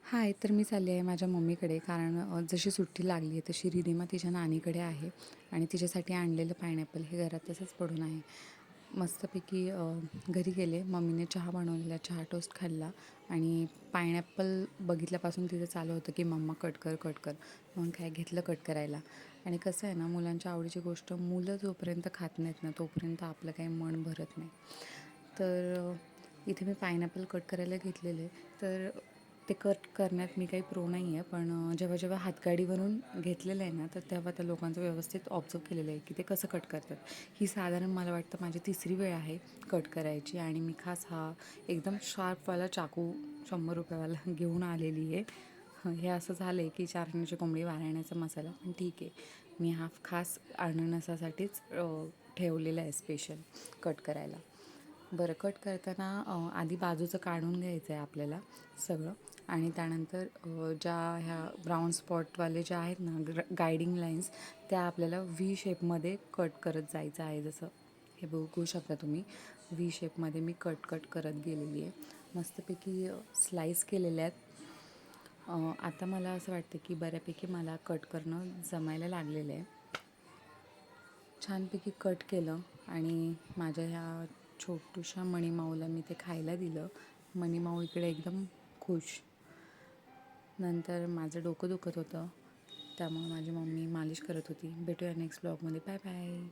हाय, तर मी चालली आहे माझ्या मम्मीकडे कारण जशी सुट्टी लागली आहे तशी रिधिमा तिच्या नानीकडे आहे आणि तिच्यासाठी आणलेलं पायनॅपल हे घरात तसंच पडून आहे. मस्तपैकी घरी गेले, मम्मीने चहा बनवलेला, चहा टोस्ट खाल्ला आणि पायनॅपल बघितल्यापासून तिचं चालू होतं की मम्मा कट कर, कट कर. म्हणून काय घेतलं कट करायला. आणि कसं आहे ना, मुलांच्या आवडीची गोष्ट मुलं जोपर्यंत खात नाहीत ना, तोपर्यंत आपलं काही मन भरत नाही. तर इथे मी पायनॅपल कट करायला घेतलेले, तर ते कट करण्यात मी काही प्रो नाही आहे, पण जेव्हा जेव्हा हातगाडीवरून घेतलेलं आहे ना, तर तेव्हा त्या लोकांचं व्यवस्थित ऑब्झर्व केलेलं आहे की ते कसं कट करतात. ही साधारण मला वाटतं माझी तिसरी वेळ आहे कट करायची आणि मी खास हा एकदम शार्पवाला चाकू ₹100 घेऊन आलेली आहे. हे असं झालं आहे की 4 आण्याची कोंबडी वाराण्याचा मसाला, पण ठीक आहे. मी हा खास अननसासाठीच ठेवलेला आहे स्पेशल कट करायला. बरं, कट करताना आधी बाजूचं काढून घ्यायचं आहे आपल्याला सगळं आणि त्यानंतर ज्या ह्या ब्राऊन स्पॉटवाले ज्या आहेत ना गायडिंग लाईन्स, त्या आपल्याला व्ही शेपमध्ये कट करत जायचं आहे. जसं हे बघू शकता तुम्ही, व्ही शेपमध्ये मी कट करत गेलेली आहे. मस्तपैकी स्लाईस केलेल्या आहेत. आता मला असं वाटतं की बऱ्यापैकी मला कट करणं जमायला लागलेलं आहे. छानपैकी कट केलं आणि माझ्या ह्या छोटूशा मणीमाऊला मी ते खायला दिलं. मणीमाऊ इकडे एकदम खुश. नंतर माझं डोकं दुखत होतं, त्यामुळे माझी मम्मी मालिश करत होती. भेटूया नेक्स्ट ब्लॉगमध्ये. Bye bye.